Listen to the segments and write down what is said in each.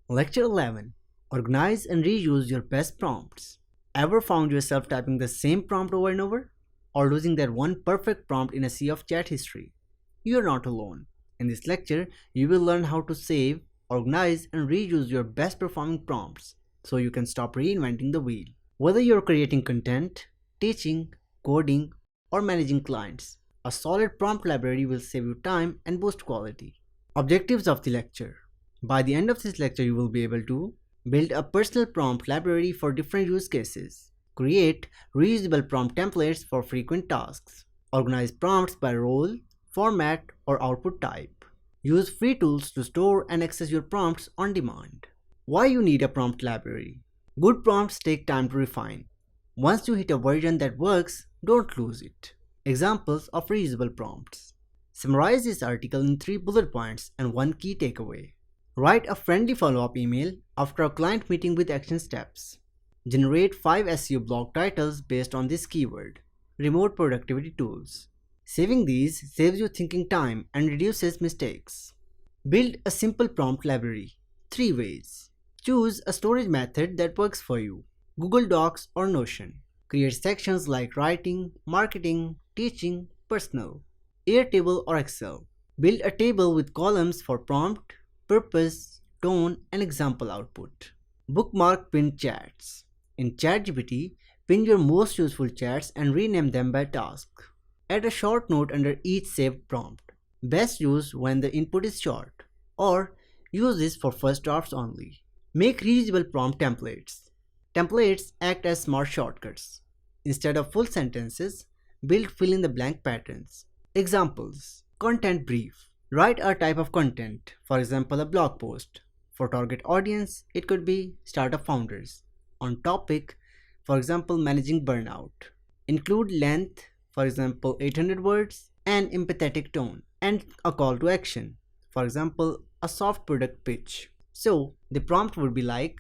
Lecture 11. Organize and reuse your best prompts. Ever found yourself typing the same prompt over and over? Or losing that one perfect prompt in a sea of chat history? You are not alone. In this lecture, you will learn how to save, organize, and reuse your best performing prompts so you can stop reinventing the wheel. Whether you're creating content, teaching, coding, or managing clients, a solid prompt library will save you time and boost quality. Objectives of the lecture. By the end of this lecture, you will be able to build a personal prompt library for different use cases, create reusable prompt templates for frequent tasks, organize prompts by role, format, or output type, use free tools to store and access your prompts on demand. Why you need a prompt library? Good prompts take time to refine. Once you hit a version that works, don't lose it. Examples of reusable prompts. Summarize this article in 3 bullet points and 1 key takeaway. Write a friendly follow-up email after a client meeting with action steps. Generate 5 SEO blog titles based on this keyword. Remote productivity tools. Saving these saves you thinking time and reduces mistakes. Build a simple prompt library. 3 ways. Choose a storage method that works for you. Google Docs or Notion. Create sections like writing, marketing, teaching, personal. Airtable or Excel. Build a table with columns for prompt, purpose, tone, and example output. Bookmark pinned chats. In ChatGPT, pin your most useful chats and rename them by task. Add a short note under each saved prompt. Best used when the input is short, or use this for first drafts only. Make reusable prompt templates. Templates act as smart shortcuts. Instead of full sentences, build fill-in-the-blank patterns. Examples. Content brief. Write a type of content, for example a blog post. For target audience, it could be startup founders. On topic, for example managing burnout. Include length, for example 800 words, and empathetic tone, and a call to action, for example a soft product pitch. So the prompt would be like,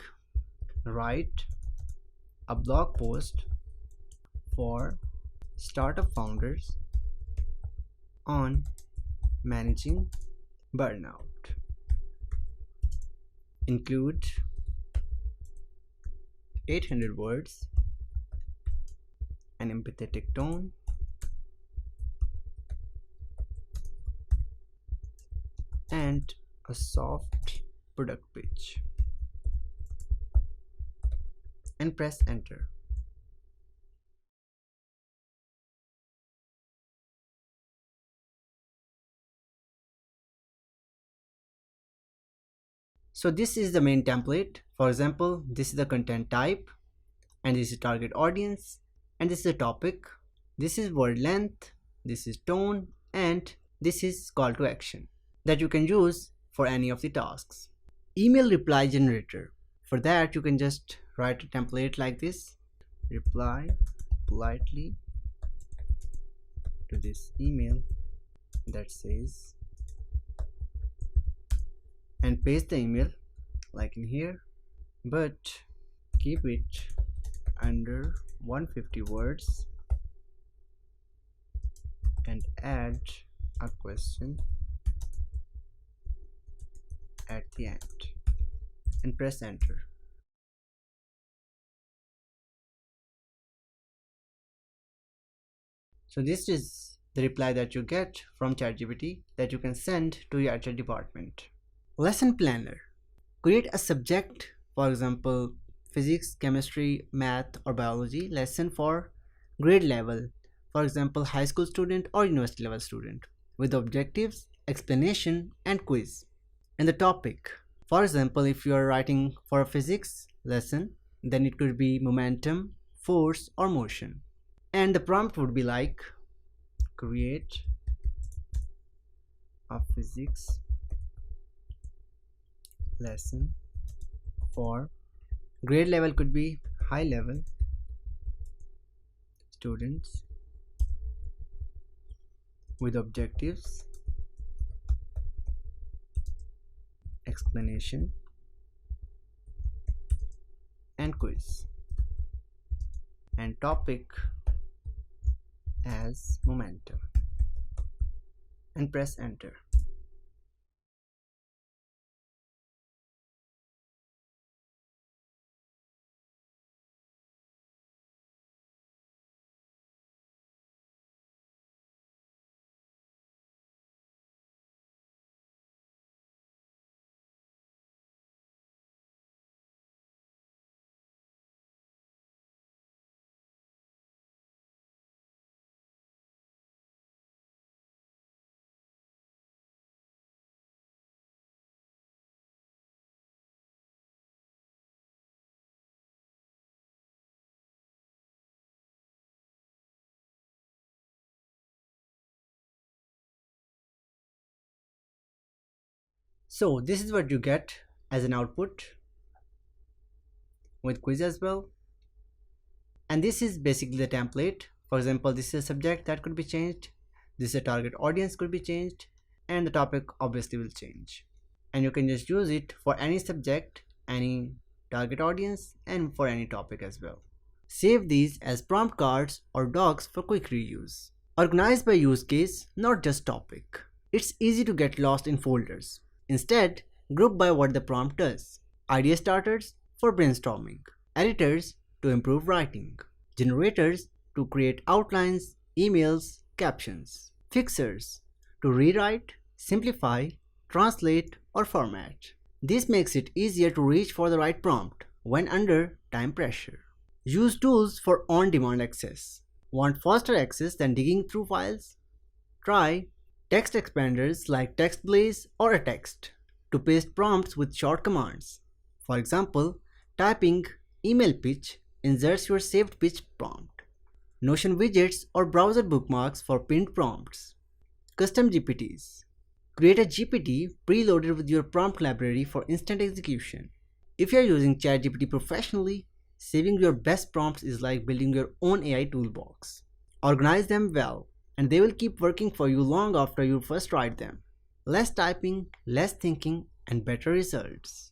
write a blog post for startup founders on managing burnout. Include 800 words, an empathetic tone, and a soft product pitch, and press enter. So this is the main template. For example, this is the content type, and this is target audience, and this is the topic, this is word length, this is tone, and this is call to action that you can use for any of the tasks. Email reply generator. For that you can just write a template like this. Reply politely to this email that says, and paste the email like in here, but keep it under 150 words and add a question at the end and press enter. So this is the reply that you get from ChatGPT that you can send to your HR department. Lesson planner. Create a subject, for example physics, chemistry, math, or biology lesson for grade level, for example high school student or university level student, with objectives, explanation, and quiz. And the topic, for example if you are writing for a physics lesson, then it could be momentum, force, or motion. And the prompt would be like, create a physics lesson for grade level, could be high level students, with objectives, explanation, and quiz, and topic as momentum, and press enter. So this is what you get as an output with quiz as well. And this is basically the template. For example, this is a subject that could be changed, this is a target audience could be changed, and the topic obviously will change. And you can just use it for any subject, any target audience, and for any topic as well. Save these as prompt cards or docs for quick reuse. Organize by use case, not just topic. It's easy to get lost in folders. Instead, group by what the prompt does. Idea starters for brainstorming. Editors to improve writing. Generators to create outlines, emails, captions. Fixers to rewrite, simplify, translate, or format. This makes it easier to reach for the right prompt when under time pressure. Use tools for on-demand access. Want faster access than digging through files? Try text expanders like TextBlaze or a text to paste prompts with short commands. For example, typing email pitch inserts your saved pitch prompt. Notion widgets or browser bookmarks for pinned prompts. Custom GPTs. Create a GPT preloaded with your prompt library for instant execution. If you are using ChatGPT professionally, saving your best prompts is like building your own AI toolbox. Organize them well, and they will keep working for you long after you first write them. Less typing, less thinking, and better results.